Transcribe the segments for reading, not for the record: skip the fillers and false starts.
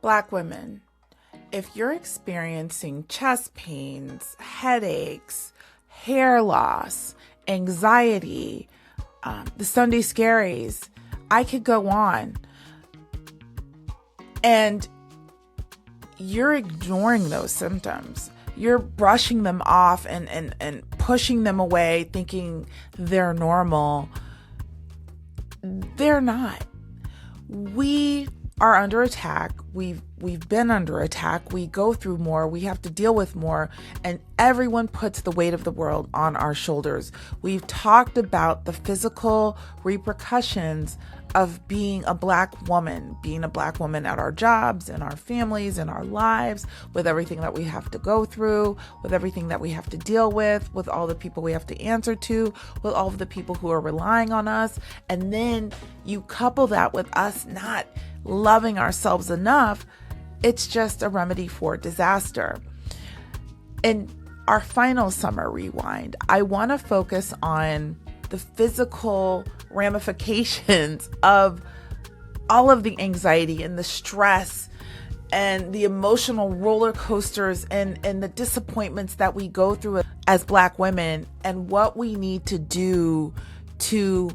Black women, if you're experiencing chest pains, headaches, hair loss, anxiety, the Sunday Scaries, I could go on, and you're ignoring those symptoms, you're brushing them off and pushing them away, thinking they're normal, they're not. We are under attack. We've been under attack. We go through more. We have to deal with more. And everyone puts the weight of the world on our shoulders. We've talked about the physical repercussions of being a Black woman at our jobs, in our families, in our lives, with everything that we have to go through, with everything that we have to deal with all the people we have to answer to, with all of the people who are relying on us. And then you couple that with us not loving ourselves enough, it's just a remedy for disaster. In our final summer rewind, I want to focus on the physical ramifications of all of the anxiety and the stress and the emotional roller coasters and the disappointments that we go through as Black women, and what we need to do to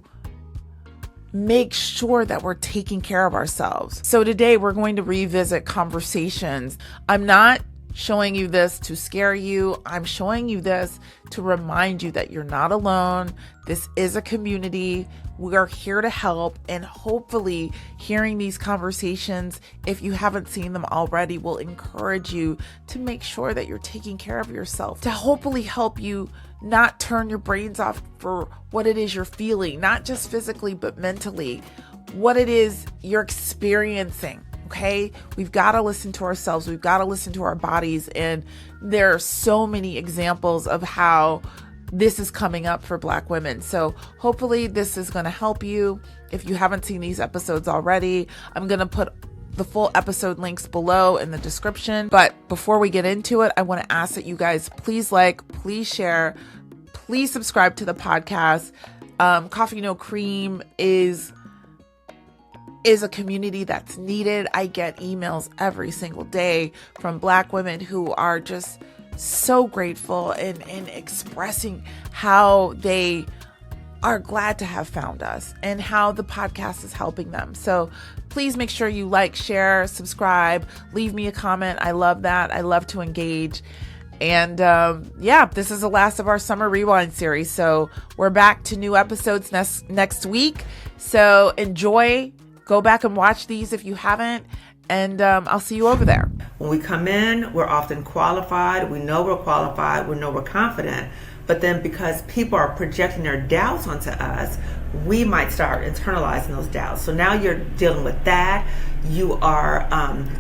make sure that we're taking care of ourselves. So today we're going to revisit conversations. I'm not showing you this to scare you. I'm showing you this to remind you that you're not alone. This is a community. We are here to help, and hopefully hearing these conversations, if you haven't seen them already, will encourage you to make sure that you're taking care of yourself, to hopefully help you not turn your brains off for what it is you're feeling, not just physically, but mentally, what it is you're experiencing. Okay, we've got to listen to ourselves. We've got to listen to our bodies. And there are so many examples of how this is coming up for Black women. So hopefully this is going to help you. If you haven't seen these episodes already, I'm going to put the full episode links below in the description. But before we get into it, I want to ask that you guys please please share, please subscribe to the podcast. Coffee No Cream is a community that's needed. I get emails every single day from Black women who are just so grateful and expressing how they are glad to have found us and how the podcast is helping them. So please make sure you like, share, subscribe, leave me a comment. I love that. I love to engage. And this is the last of our Summer Rewind series. So we're back to new episodes next week. So enjoy. Go back and watch these if you haven't, and I'll see you over there. When we come in, we're often qualified. We know we're qualified. We know we're confident. But then because people are projecting their doubts onto us, we might start internalizing those doubts. So now you're dealing with that. You are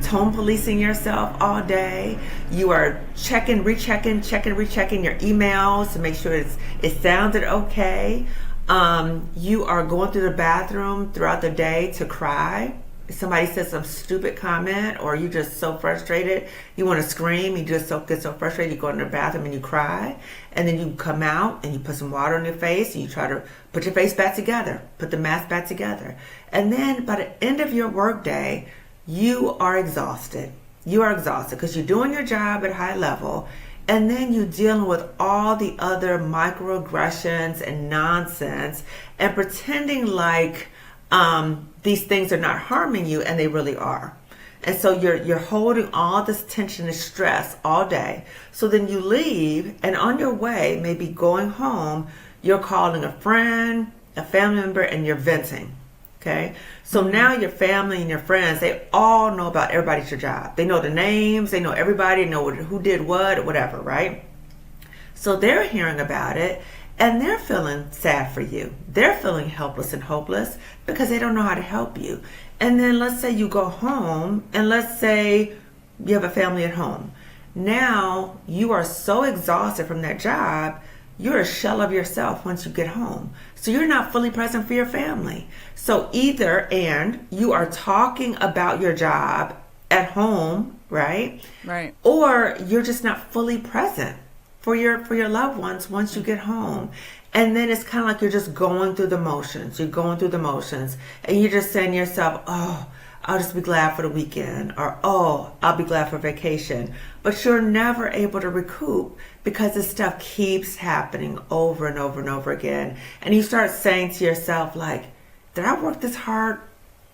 tone policing yourself all day. You are checking, rechecking your emails to make sure it sounded okay. You are going through the bathroom throughout the day to cry. If somebody says some stupid comment, or you're just so frustrated, you want to scream, you just get so frustrated, you go in the bathroom and you cry, and then you come out and you put some water on your face and you try to put your face back together, put the mask back together. And then by the end of your workday, you are exhausted. You are exhausted because you're doing your job at a high level. And then you're dealing with all the other microaggressions and nonsense and pretending like these things are not harming you, and they really are. And so you're holding all this tension and stress all day. So then you leave, and on your way, maybe going home, you're calling a friend, a family member, and you're venting. Okay, so now your family and your friends, they all know about everybody at your job. They know the names, they know everybody, know who did what, whatever, right? So they're hearing about it, and they're feeling sad for you. They're feeling helpless and hopeless because they don't know how to help you. And then let's say you go home, and let's say you have a family at home. Now you are so exhausted from that job, you're a shell of yourself once you get home. So you're not fully present for your family. So either and you are talking about your job at home, right? Right. Or you're just not fully present for your loved ones once you get home. And then it's kind of like you're just going through the motions. You're going through the motions and you're just saying to yourself, oh, I'll just be glad for the weekend, or oh, I'll be glad for vacation. But you're never able to recoup because this stuff keeps happening over and over and over again. And you start saying to yourself, like, did I work this hard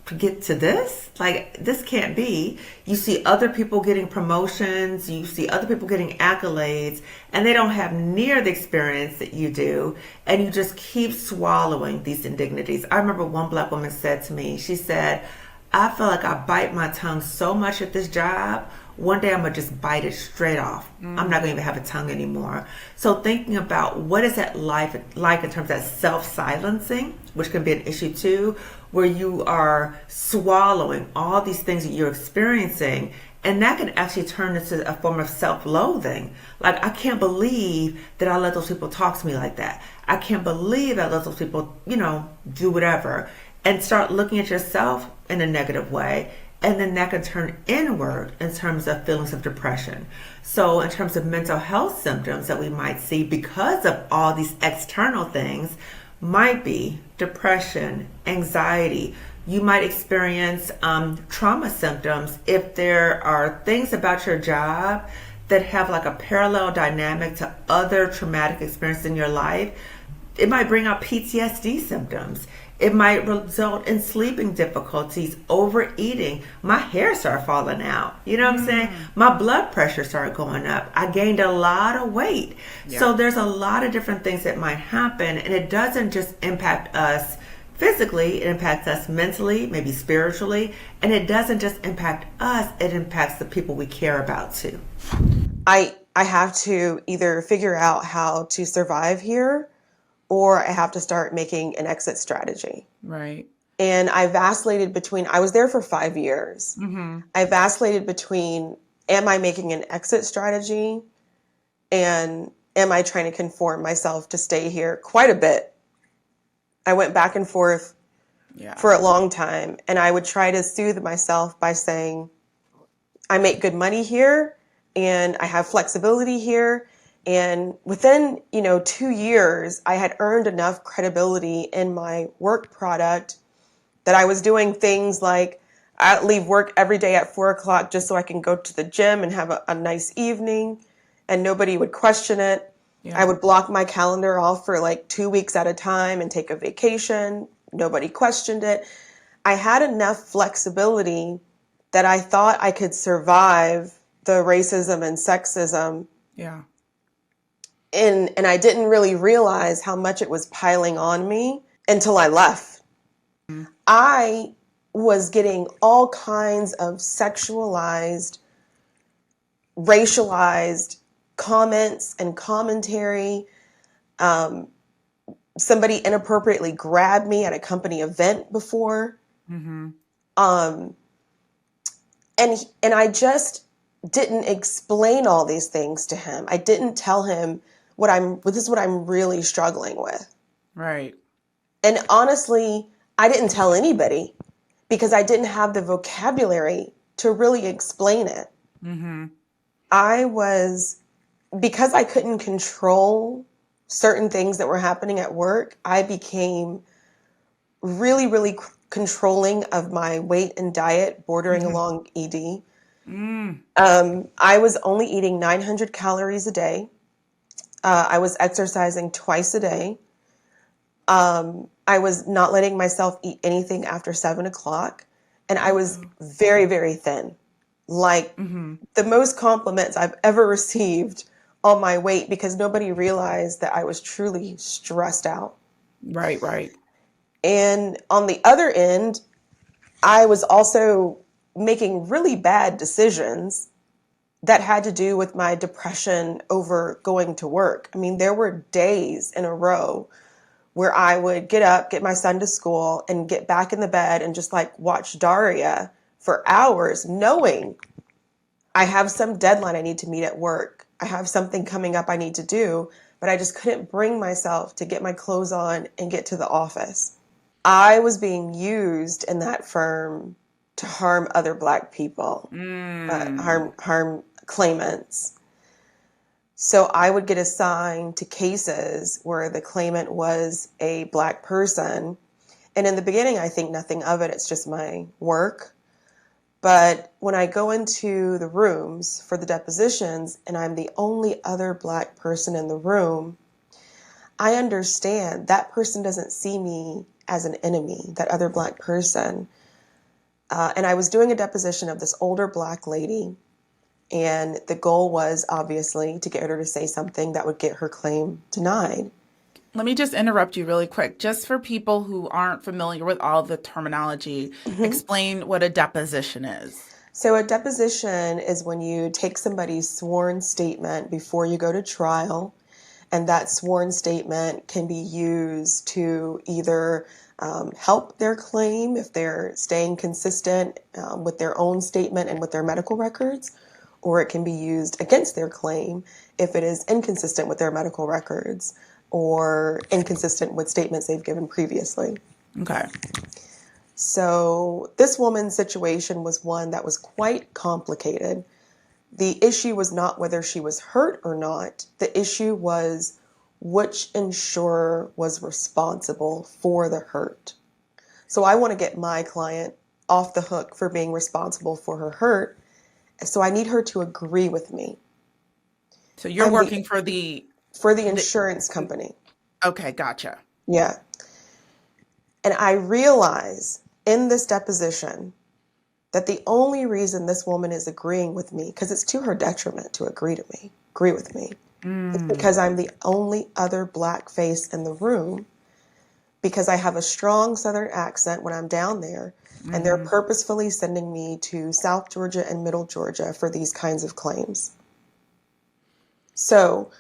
to get to this? Like, this can't be. You see other people getting promotions, you see other people getting accolades, and they don't have near the experience that you do, and you just keep swallowing these indignities. I remember one Black woman said to me, she said, I feel like I bite my tongue so much at this job. One day I'm going to just bite it straight off. I'm not going to even have a tongue anymore. So thinking about what is that life like in terms of self-silencing, which can be an issue too, where you are swallowing all these things that you're experiencing, and that can actually turn into a form of self-loathing. Like, I can't believe that I let those people talk to me like that. I can't believe that I let those people, do whatever. And start looking at yourself in a negative way. And then that can turn inward in terms of feelings of depression. So in terms of mental health symptoms that we might see because of all these external things might be depression, anxiety. You might experience trauma symptoms if there are things about your job that have like a parallel dynamic to other traumatic experiences in your life. It might bring out PTSD symptoms. It might result in sleeping difficulties, overeating. My hair started falling out. You know what I'm saying? My blood pressure started going up. I gained a lot of weight. Yeah. So there's a lot of different things that might happen. And it doesn't just impact us physically. It impacts us mentally, maybe spiritually. And it doesn't just impact us. It impacts the people we care about too. I have to either figure out how to survive here, or I have to start making an exit strategy. Right. And I vacillated between, I was there for 5 years. I vacillated between, am I making an exit strategy? And am I trying to conform myself to stay here? Quite a bit. I went back and forth for a long time. And I would try to soothe myself by saying, I make good money here and I have flexibility here. And within, 2 years, I had earned enough credibility in my work product that I was doing things like I leave work every day at 4:00 just so I can go to the gym and have a nice evening, and nobody would question it. Yeah. I would block my calendar off for like 2 weeks at a time and take a vacation. Nobody questioned it. I had enough flexibility that I thought I could survive the racism and sexism. Yeah. And I didn't really realize how much it was piling on me until I left. I was getting all kinds of sexualized, racialized comments and commentary. Somebody inappropriately grabbed me at a company event before. And I just didn't explain all these things to him. I didn't tell him this is what I'm really struggling with. Right. And honestly, I didn't tell anybody because I didn't have the vocabulary to really explain it. Because I couldn't control certain things that were happening at work, I became really, really controlling of my weight and diet, bordering along ED. I was only eating 900 calories a day. I was exercising twice a day. I was not letting myself eat anything after 7:00. And I was very, very thin. Like the most compliments I've ever received on my weight, because nobody realized that I was truly stressed out. Right. And on the other end, I was also making really bad decisions that had to do with my depression over going to work. I mean, there were days in a row where I would get up, get my son to school, and get back in the bed and just like watch Daria for hours, knowing I have some deadline I need to meet at work. I have something coming up I need to do, but I just couldn't bring myself to get my clothes on and get to the office. I was being used in that firm to harm other Black people, harm claimants. So I would get assigned to cases where the claimant was a Black person. And in the beginning, I think nothing of it. It's just my work. But when I go into the rooms for the depositions and I'm the only other Black person in the room, I understand that person doesn't see me as an enemy, that other Black person. And I was doing a deposition of this older Black lady, and the goal was obviously to get her to say something that would get her claim denied. Let me just interrupt you really quick. Just for people who aren't familiar with all the terminology, explain what a deposition is. So a deposition is when you take somebody's sworn statement before you go to trial, and that sworn statement can be used to either help their claim if they're staying consistent with their own statement and with their medical records, or it can be used against their claim if it is inconsistent with their medical records or inconsistent with statements they've given previously. Okay. So this woman's situation was one that was quite complicated. The issue was not whether she was hurt or not. The issue was which insurer was responsible for the hurt. So I want to get my client off the hook for being responsible for her hurt. So I need her to agree with me. So you're working for the insurance company. Okay, gotcha. Yeah. And I realize in this deposition that the only reason this woman is agreeing with me, because it's to her detriment to agree with me, it's because I'm the only other Black face in the room, because I have a strong Southern accent when I'm down there, and they're purposefully sending me to South Georgia and Middle Georgia for these kinds of claims. So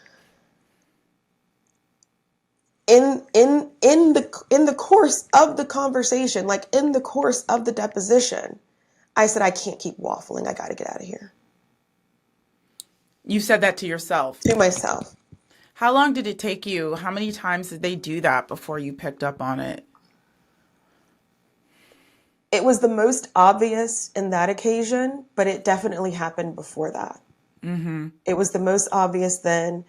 in the course of the conversation, like in the course of the deposition, I said, I can't keep waffling. I got to get out of here. You said that to yourself? To myself. How long did it take you? How many times did they do that before you picked up on it? It was the most obvious in that occasion, but it definitely happened before that. It was the most obvious then.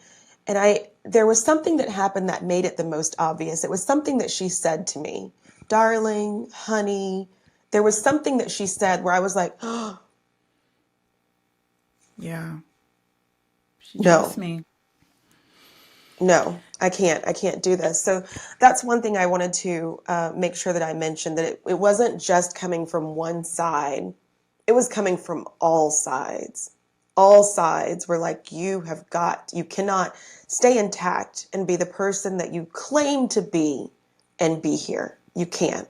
And there was something that happened that made it the most obvious. It was something that she said to me. Darling, honey. There was something that she said where I was like, oh. Yeah. She No. trusts me. No, I can't do this. So that's one thing I wanted to make sure that I mentioned, that it wasn't just coming from one side. It was coming from all sides. All sides were like, you cannot stay intact and be the person that you claim to be and be here. You can't.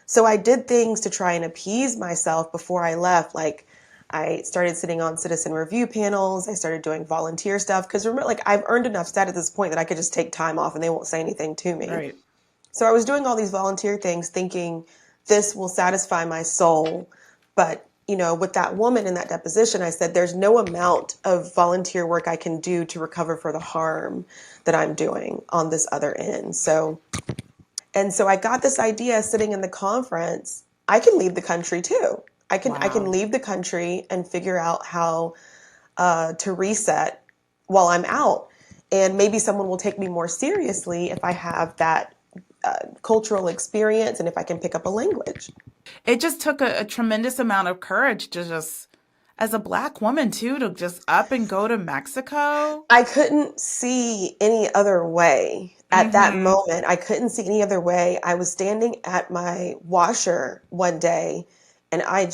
So I did things to try and appease myself before I left. Like, I started sitting on citizen review panels. I started doing volunteer stuff. Because remember, like, I've earned enough stat at this point that I could just take time off and they won't say anything to me. Right. So I was doing all these volunteer things thinking this will satisfy my soul. But, with that woman in that deposition, I said, there's no amount of volunteer work I can do to recover for the harm that I'm doing on this other end. So I got this idea sitting in the conference. I can leave the country too. I can leave the country and figure out how to reset while I'm out. And maybe someone will take me more seriously if I have that cultural experience and if I can pick up a language. It just took a tremendous amount of courage to just, as a Black woman too, to just up and go to Mexico. I couldn't see any other way at that moment. I couldn't see any other way. I was standing at my washer one day, and I'm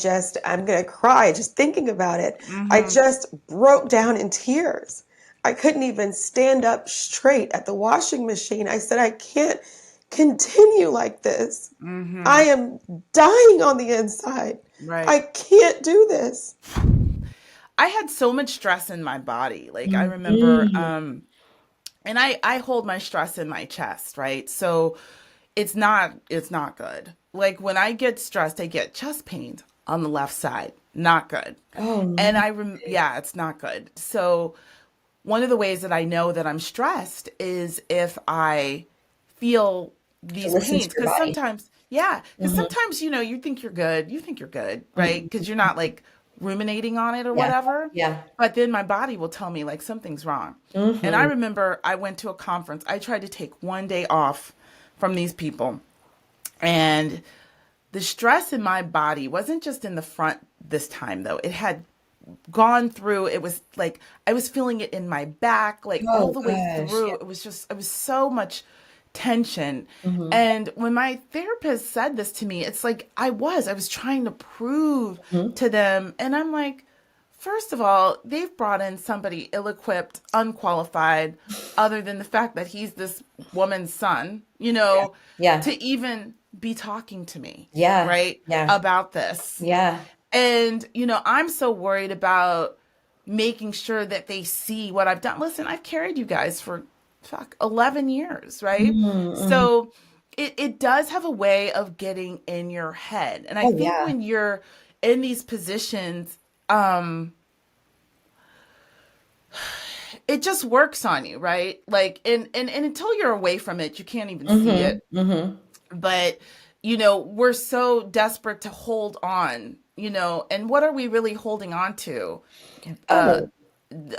going to cry just thinking about it. I just broke down in tears. I couldn't even stand up straight at the washing machine. I said, I can't continue like this. I am dying on the inside. Right. I can't do this. I had so much stress in my body. Like, I remember, and I hold my stress in my chest, right? So it's not good. Like, when I get stressed, I get chest pains on the left side. Not good. Oh, And it's not good. So one of the ways that I know that I'm stressed is if I feel these listen to pains. your Because body. sometimes, you think you're good, right? Because you're not like ruminating on it or whatever. Yeah. But then my body will tell me like something's wrong. And I remember I went to a conference. I tried to take one day off from these people. And the stress in my body wasn't just in the front this time though. It had gone through, it was like I was feeling it in my back, like all Oh the way gosh. through. It was so much tension. Mm-hmm. And when my therapist said this to me, it's like I was trying to prove Mm-hmm. to them. And I'm like, first of all, they've brought in somebody ill-equipped, unqualified, other than the fact that he's this woman's son, Yeah. to even be talking to me, Yeah. right, Yeah. about this. Yeah. And, I'm so worried about making sure that they see what I've done. Listen, I've carried you guys for 11 years, right? Mm-hmm. So it does have a way of getting in your head. And I Oh think yeah. when you're in these positions, it just works on you, right? Like, and until you're away from it, you can't even see it. Mm-hmm. Mm-hmm. But, we're so desperate to hold on, and what are we really holding on to? Uh, Oh,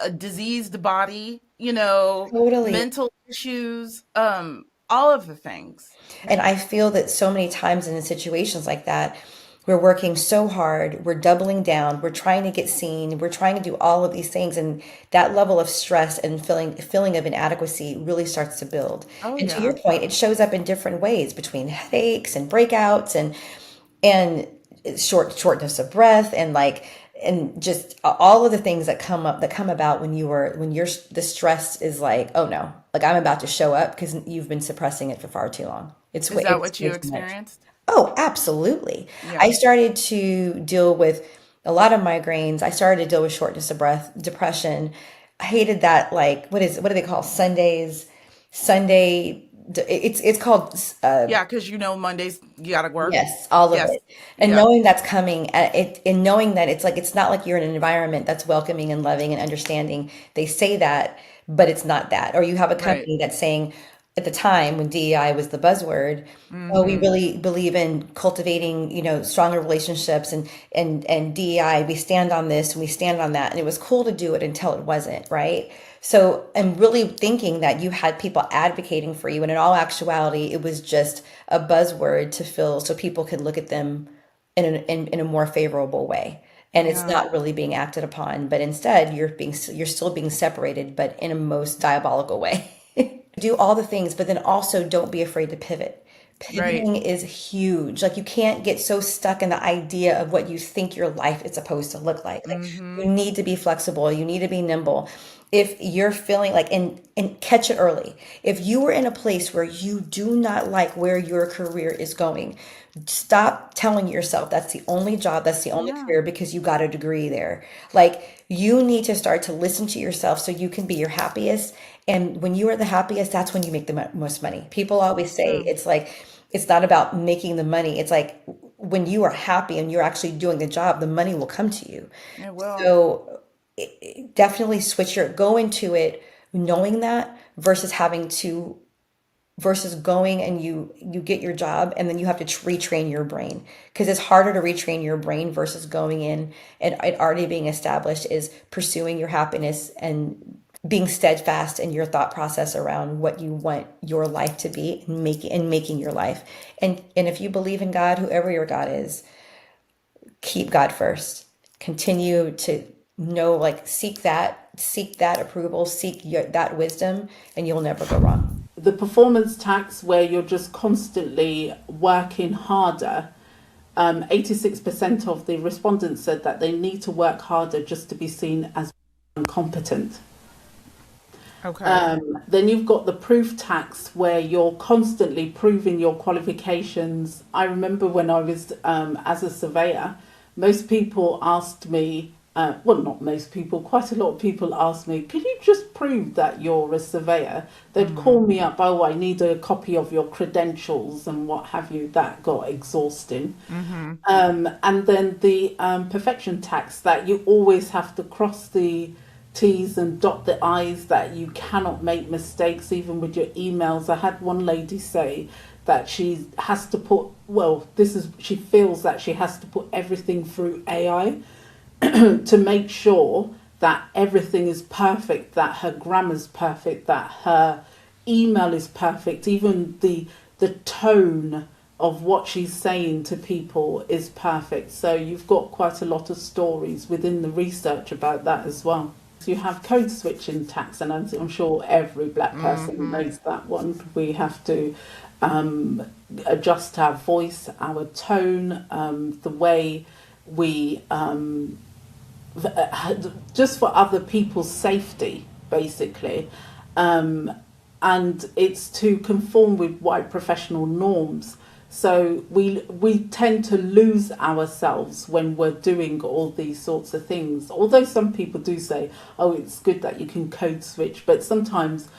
a diseased body, totally. mental issues, all of the things. And I feel that so many times in situations like that, we're working so hard, we're doubling down, we're trying to get seen, we're trying to do all of these things, and that level of stress and feeling of inadequacy really starts to build. Oh, And to your yeah. point, it shows up in different ways between headaches and breakouts and shortness of breath and just all of the things that come about when the stress is like, oh no, like I'm about to show up because you've been suppressing it for far too long. Is that It's what you way too much. experienced? Oh, absolutely. I Yeah. started to deal with a lot of migraines. I started to deal with shortness of breath, depression. I hated that. Like, what do they call Sundays? Sunday. It's called Yeah, because Mondays you gotta work. yes, all of Yes. it. And Yeah. knowing that's coming, and knowing that it's not like you're in an environment that's welcoming and loving and understanding. They say that, but it's not that. Or you have a Right. company that's saying, at the time when DEI was the buzzword, oh, we Mm-hmm. really believe in cultivating, stronger relationships and DEI, we stand on this and we stand on that. And it was cool to do it until it wasn't, right? So I'm really thinking that you had people advocating for you, and in all actuality, it was just a buzzword to fill so people could look at them in a more favorable way. And it's Yeah. not really being acted upon, but instead you're still being separated, but in a most diabolical way. Do all the things, but then also don't be afraid to pivot. Right. Pivoting is huge. Like you can't get so stuck in the idea of what you think your life is supposed to look like. Like you Mm-hmm. need to be flexible. You need to be nimble. If you're feeling like, and catch it early. If you are in a place where you do not like where your career is going, stop telling yourself that's the only job, that's the only Yeah. career because you got a degree there. Like you need to start to listen to yourself so you can be your happiest. And when you are the happiest, that's when you make the most money. People always say True. it's like, it's not about making the money. It's like when you are happy and you're actually doing the job, the money will come to you. It will. So definitely go into it knowing that versus going and you get your job and then you have to retrain your brain, because it's harder to retrain your brain versus going in and it already being established is pursuing your happiness and being steadfast in your thought process around what you want your life to be and making your life. And if you believe in God, whoever your God is, keep God first. Continue to know, like seek that approval, that wisdom, and you'll never go wrong. The performance tax, where you're just constantly working harder, 86% of the respondents said that they need to work harder just to be seen as competent. Okay. Then you've got the proof tax, where you're constantly proving your qualifications. I remember when I was as a surveyor, most people asked me, well, not most people, quite a lot of people asked me, could you just prove that you're a surveyor? They'd call me up, oh, I need a copy of your credentials and what have you. That got exhausting. And then the perfection tax, that you always have to cross the T's and dot the I's, that you cannot make mistakes even with your emails. I had one lady say that she has to put, she feels that she has to put everything through AI to make sure that everything is perfect, that her grammar's perfect, that her email is perfect, even the tone of what she's saying to people is perfect. So you've got quite a lot of stories within the research about that as well. So you have code switching tax, and I'm sure every black person knows that one. We have to adjust our voice, our tone, the way we just for other people's safety, basically. And it's to conform with white professional norms. So we tend to lose ourselves when we're doing all these sorts of things. Although some people do say, oh, it's good that you can code switch. But sometimes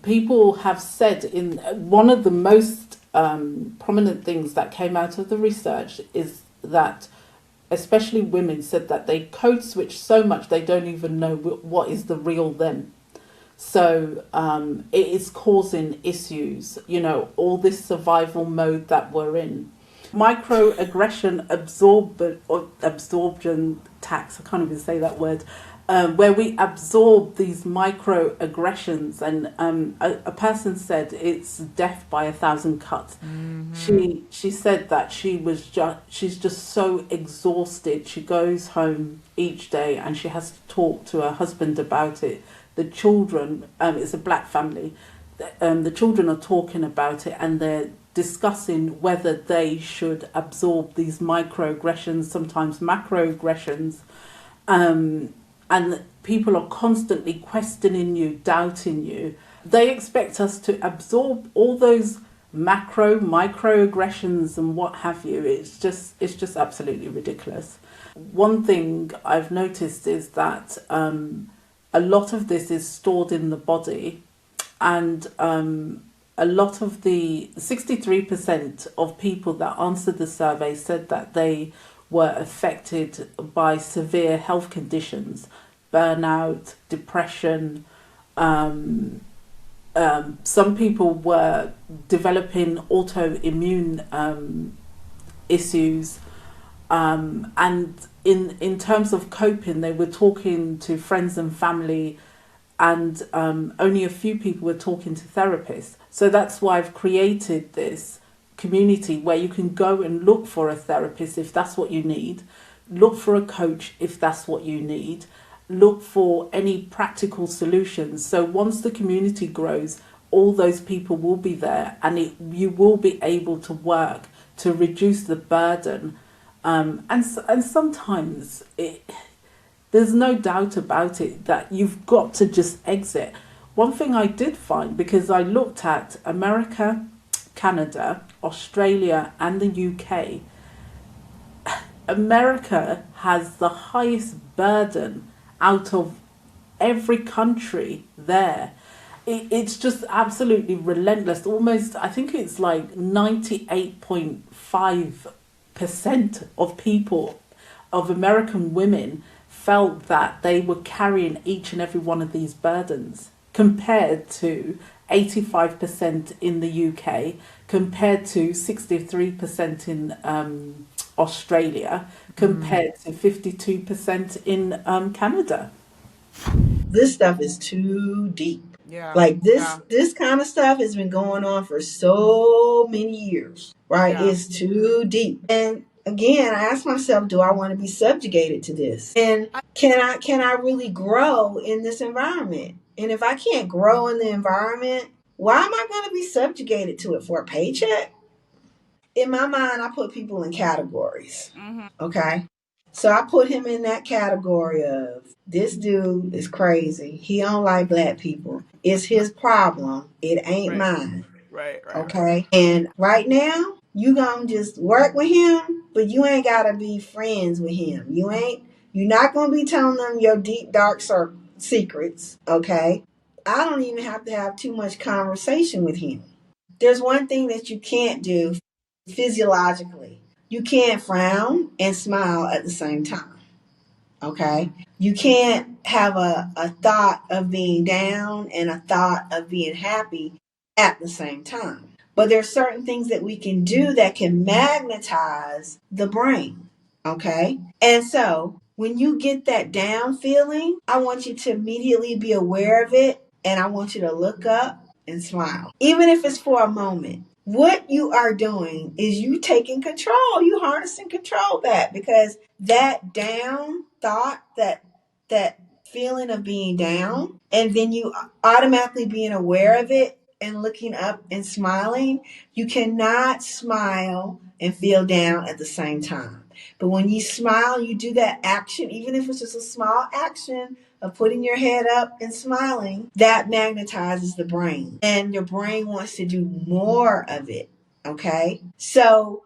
people have said, in one of the most prominent things that came out of the research is that especially women said that they code switch so much they don't even know what is the real them. So it is causing issues, all this survival mode that we're in. Microaggression absorption tax, I can't even say that word, where we absorb these microaggressions. And a person said it's death by 1,000 cuts. Mm-hmm. She said that she's just so exhausted. She goes home each day and she has to talk to her husband about it. The children, it's a black family, the children are talking about it and they're discussing whether they should absorb these microaggressions, sometimes macroaggressions, and people are constantly questioning you, doubting you. They expect us to absorb all those microaggressions and what have you. It's just absolutely ridiculous. One thing I've noticed is that a lot of this is stored in the body, and a lot of the 63% of people that answered the survey said that they were affected by severe health conditions, burnout, depression. Some people were developing autoimmune issues, and in terms of coping, they were talking to friends and family, and only a few people were talking to therapists. So that's why I've created this community where you can go and look for a therapist if that's what you need, look for a coach if that's what you need, look for any practical solutions. So once the community grows, all those people will be there, and you will be able to work to reduce the burden. And sometimes there's no doubt about it that you've got to just exit. One thing I did find, because I looked at America, Canada, Australia and the UK, America has the highest burden out of every country there. It's just absolutely relentless. Almost, I think it's like 98.5% of people, of American women, felt that they were carrying each and every one of these burdens, compared to 85% in the UK, compared to 63% in Australia, compared to 52% in Canada. This stuff is too deep. Yeah. Like this kind of stuff has been going on for so many years, right? Yeah. It's too deep. And again, I ask myself, do I want to be subjugated to this? And can I really grow in this environment? And if I can't grow in the environment, why am I going to be subjugated to it for a paycheck? In my mind, I put people in categories. Mm-hmm. Okay. So I put him in that category of, this dude is crazy. He don't like black people. It's his problem. It ain't mine. Right. Okay. And right now, you gonna just work with him, but you ain't gotta be friends with him. You're not gonna be telling them your deep, dark secrets. Okay. I don't even have to have too much conversation with him. There's one thing that you can't do physiologically. You can't frown and smile at the same time. Okay? You can't have a thought of being down and a thought of being happy at the same time. But there's certain things that we can do that can magnetize the brain. Okay? And so when you get that down feeling, I want you to immediately be aware of it, and I want you to look up and smile. Even if it's for a moment. what you are doing is you taking control, you harnessing control back, because that down thought, that feeling of being down, and then you automatically being aware of it and looking up and smiling, you cannot smile and feel down at the same time. But when you smile, you do that action, even if it's just a small action of putting your head up and smiling, that magnetizes the brain. And your brain wants to do more of it. Okay? So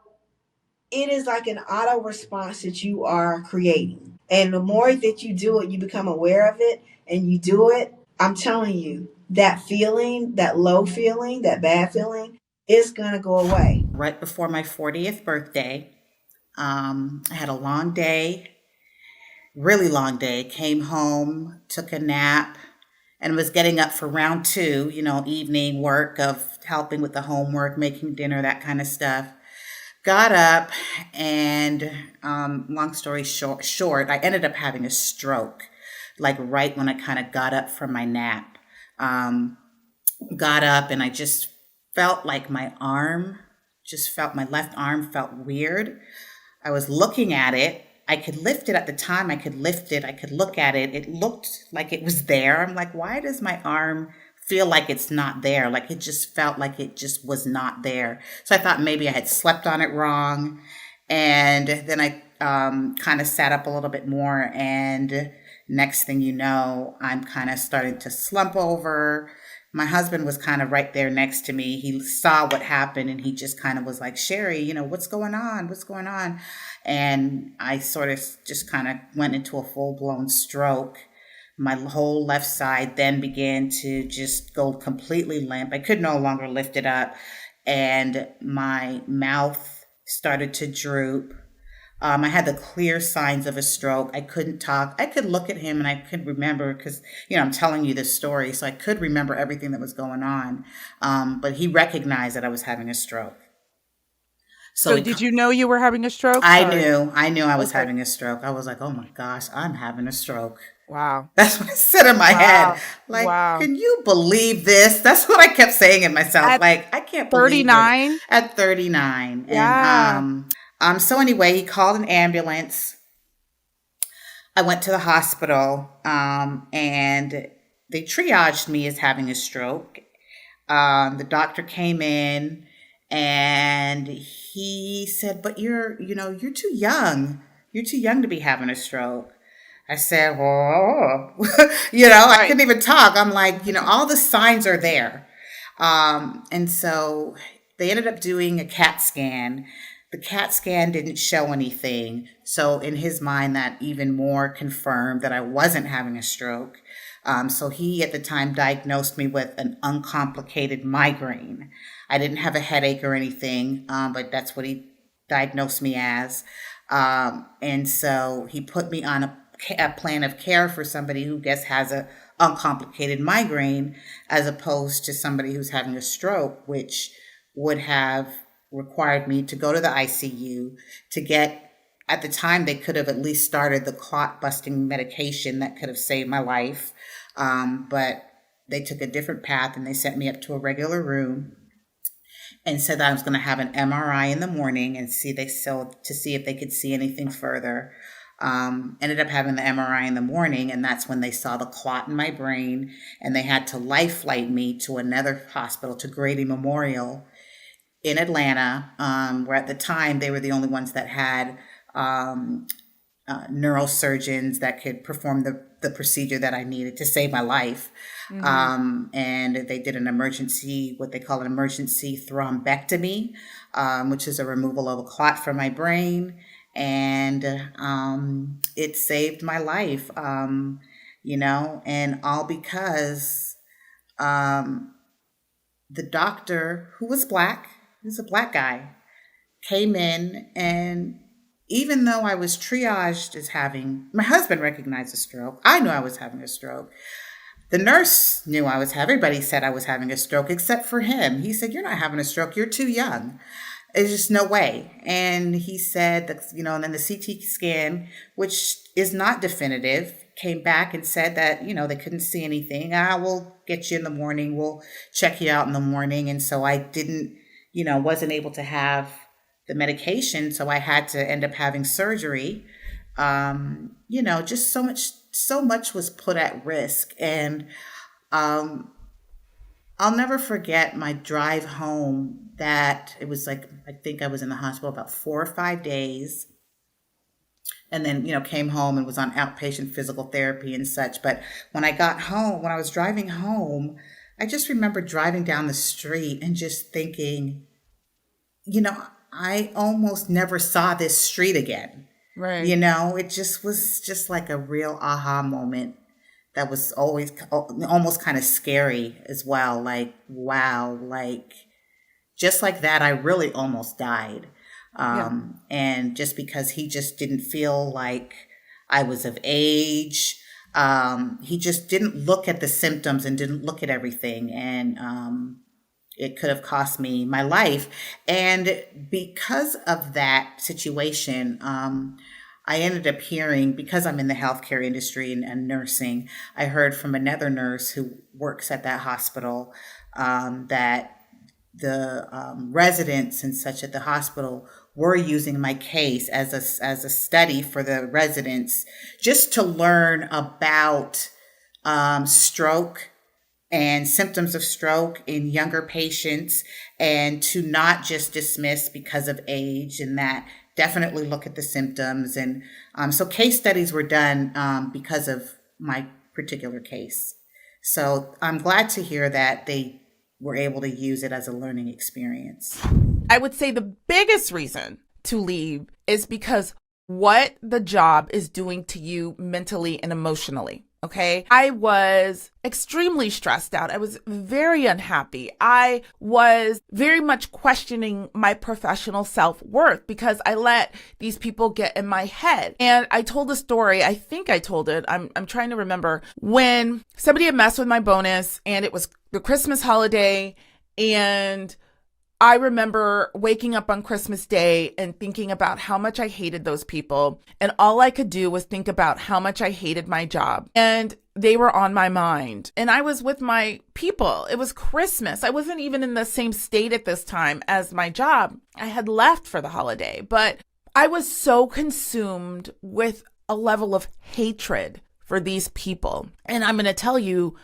it is like an auto response that you are creating. And the more that you do it, you become aware of it and you do it, I'm telling you, that feeling, that low feeling, that bad feeling, is going to go away. Right before my 40th birthday, I had a long day, really long day, came home, took a nap, and was getting up for round two, evening work of helping with the homework, making dinner, that kind of stuff. Got up and, long story short, I ended up having a stroke, like right when I kind of got up from my nap. Got up and I just felt like my left arm felt weird. I was looking at it. I could lift it at the time. I could lift it. I could look at it. It looked like it was there. I'm like, why does my arm feel like it's not there? Like it just felt like it just was not there. So I thought maybe I had slept on it wrong. And then I kind of sat up a little bit more. And next thing you know, I'm kind of starting to slump over. My husband was kind of right there next to me. He saw what happened and he just kind of was like, Sheri, what's going on? What's going on? And I sort of just kind of went into a full-blown stroke. My whole left side then began to just go completely limp. I could no longer lift it up. And my mouth started to droop. I had the clear signs of a stroke. I couldn't talk. I could look at him and I could remember because, I'm telling you this story. So I could remember everything that was going on. But he recognized that I was having a stroke. So did you know you were having a stroke? I knew I was having a stroke. I was like, oh my gosh, I'm having a stroke. Wow. That's what I said in my head. Like, can you believe this? That's what I kept saying in myself. I can't believe 39? it. At 39. Yeah. And so anyway, he called an ambulance. I went to the hospital and they triaged me as having a stroke. The doctor came in and he said, but you're too young. You're too young to be having a stroke. I said, whoa, I couldn't even talk. I'm like, all the signs are there. And so they ended up doing a CAT scan. The CAT scan didn't show anything. So in his mind, that even more confirmed that I wasn't having a stroke. So he at the time diagnosed me with an uncomplicated migraine. I didn't have a headache or anything, but that's what he diagnosed me as. And so he put me on a plan of care for somebody who has a uncomplicated migraine, as opposed to somebody who's having a stroke, which would have required me to go to the ICU to get, at the time they could have at least started the clot busting medication that could have saved my life. But they took a different path and they sent me up to a regular room and said that I was going to have an MRI in the morning and see if they could see anything further. Ended up having the MRI in the morning, and that's when they saw the clot in my brain, and they had to life flight me to another hospital, to Grady Memorial in Atlanta, where at the time they were the only ones that had neurosurgeons that could perform the procedure that I needed to save my life. Mm-hmm. And they did what they call an emergency thrombectomy, which is a removal of a clot from my brain. And it saved my life, and all because the doctor, who was black, he was a black guy, came in, and even though I was triaged as my husband recognized a stroke, I knew I was having a stroke. The nurse knew everybody said I was having a stroke except for him. He said, you're not having a stroke, you're too young. There's just no way. And he said that, and then the CT scan, which is not definitive, came back and said that, they couldn't see anything. We'll get you in the morning. We'll check you out in the morning. And so I didn't, wasn't able to have the medication. So I had to end up having surgery. Just so much was put at risk. And I'll never forget my drive home. That it was like, I think I was in the hospital about 4 or 5 days. And then, came home and was on outpatient physical therapy and such. But when I got home, when I was driving home, I just remember driving down the street and just thinking, I almost never saw this street again. Right. It just was just like a real aha moment that was always almost kind of scary as well. Like, wow, like just like that, I really almost died. And just because he just didn't feel like I was of age, he just didn't look at the symptoms and didn't look at everything. And it could have cost me my life. And because of that situation, I ended up hearing, because I'm in the healthcare industry and nursing, I heard from another nurse who works at that hospital that the residents and such at the hospital were using my case as a study for the residents, just to learn about stroke and symptoms of stroke in younger patients, and to not just dismiss because of age, and that definitely look at the symptoms. And so case studies were done because of my particular case. So I'm glad to hear that they were able to use it as a learning experience. I would say the biggest reason to leave is because what the job is doing to you mentally and emotionally. Okay. I was extremely stressed out. I was very unhappy. I was very much questioning my professional self-worth because I let these people get in my head. And I told a story, I think I told it, I'm trying to remember, when somebody had messed with my bonus and it was the Christmas holiday, and I remember waking up on Christmas Day and thinking about how much I hated those people. And all I could do was think about how much I hated my job. And they were on my mind. And I was with my people. It was Christmas. I wasn't even in the same state at this time as my job. I had left for the holiday. But I was so consumed with a level of hatred for these people. And I'm going to tell you,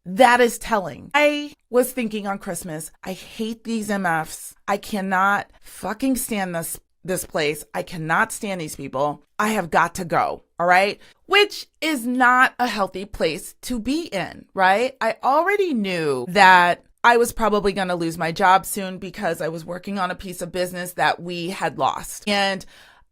that is telling. I was thinking on Christmas, I hate these MFs. I cannot fucking stand this place. I cannot stand these people. I have got to go. All right. Which is not a healthy place to be in, right? I already knew that I was probably going to lose my job soon because I was working on a piece of business that we had lost. And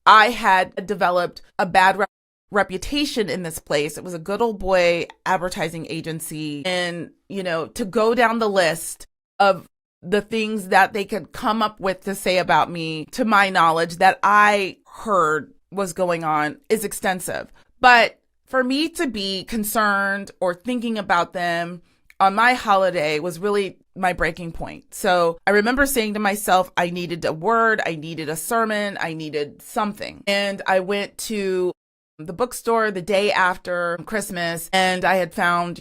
I had developed a bad reputation in this place. It was a good old boy advertising agency. And, to go down the list of the things that they could come up with to say about me, to my knowledge, that I heard was going on is extensive. But for me to be concerned or thinking about them on my holiday was really my breaking point. So I remember saying to myself, I needed a word, I needed a sermon, I needed something. And I went to the bookstore the day after Christmas, and I had found,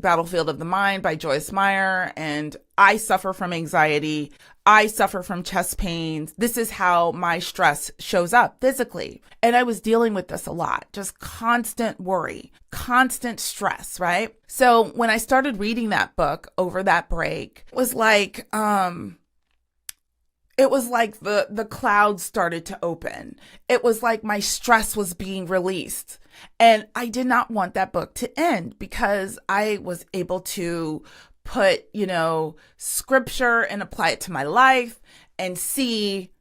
Battlefield of the Mind by Joyce Meyer, and I suffer from anxiety. I suffer from chest pains. This is how my stress shows up physically. And I was dealing with this a lot, just constant worry, constant stress, right? So when I started reading that book over that break, it was like, the clouds started to open. It was like my stress was being released. And I did not want that book to end because I was able to put, scripture and apply it to my life and see,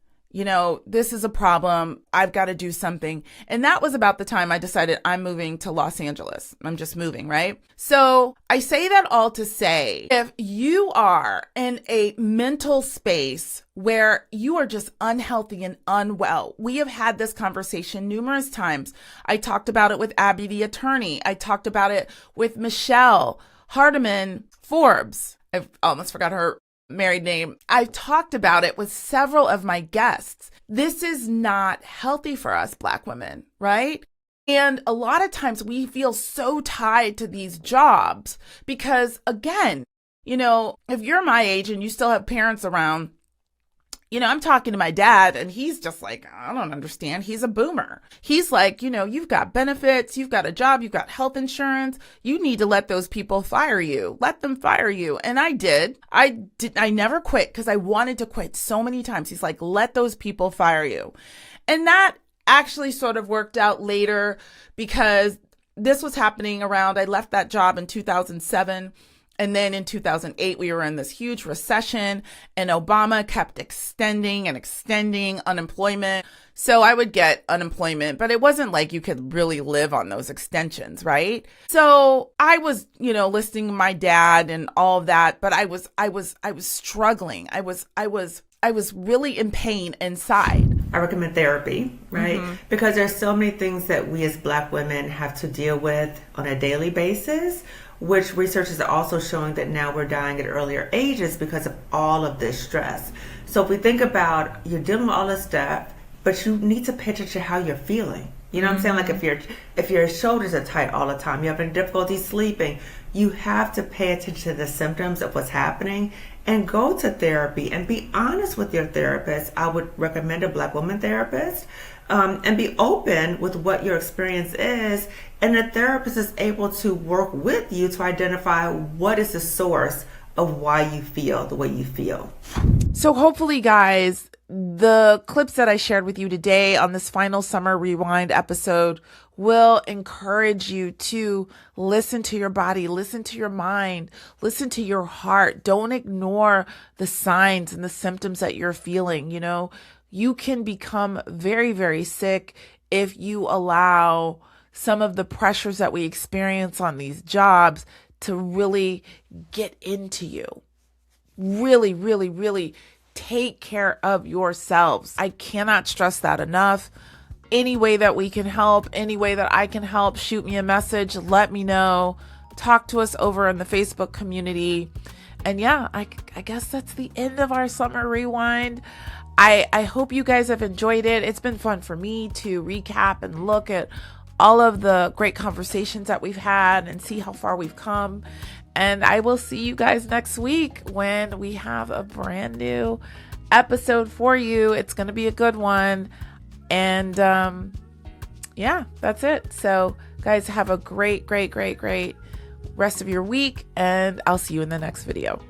this is a problem. I've got to do something. And that was about the time I decided I'm moving to Los Angeles. I'm just moving, right? So I say that all to say, if you are in a mental space where you are just unhealthy and unwell, we have had this conversation numerous times. I talked about it with Abby, the attorney. I talked about it with Michele Hardiman Forbes. I almost forgot her married name. I've talked about it with several of my guests. This is not healthy for us Black women, right? And a lot of times we feel so tied to these jobs because, again, if you're my age and you still have parents around, I'm talking to my dad and he's just like, I don't understand. He's a boomer. He's like, you've got benefits, you've got a job, you've got health insurance. You need to let those people fire you. Let them fire you. And I did. I never quit because I wanted to quit so many times. He's like, let those people fire you. And that actually sort of worked out later because this was happening around, I left that job in 2007. And then in 2008, we were in this huge recession and Obama kept extending and extending unemployment. So I would get unemployment, but it wasn't like you could really live on those extensions, right? So I was, listening to my dad and all of that, but I was struggling. I was really in pain inside. I recommend therapy, right? Because there's so many things that we as Black women have to deal with on a daily basis, which researchers are also showing that now we're dying at earlier ages because of all of this stress. So if we think about, you're dealing with all this stuff, but you need to pay attention to how you're feeling. You know what I'm saying? Like if your shoulders are tight all the time, you're having difficulty sleeping, you have to pay attention to the symptoms of what's happening and go to therapy and be honest with your therapist. I would recommend a Black woman therapist, and be open with what your experience is. And the therapist is able to work with you to identify what is the source of why you feel the way you feel. So hopefully, guys, the clips that I shared with you today on this final Summer Rewind episode will encourage you to listen to your body, listen to your mind, listen to your heart. Don't ignore the signs and the symptoms that you're feeling. You can become very, very sick if you allow some of the pressures that we experience on these jobs to really get into you. Really, really, really take care of yourselves. I cannot stress that enough. Any way that we can help, any way that I can help, shoot me a message, let me know. Talk to us over in the Facebook community. And yeah, I guess that's the end of our Summer Rewind. I hope you guys have enjoyed it. It's been fun for me to recap and look at all of the great conversations that we've had and see how far we've come. And I will see you guys next week when we have a brand new episode for you. It's going to be a good one. And yeah, that's it. So guys, have a great rest of your week, and I'll see you in the next video.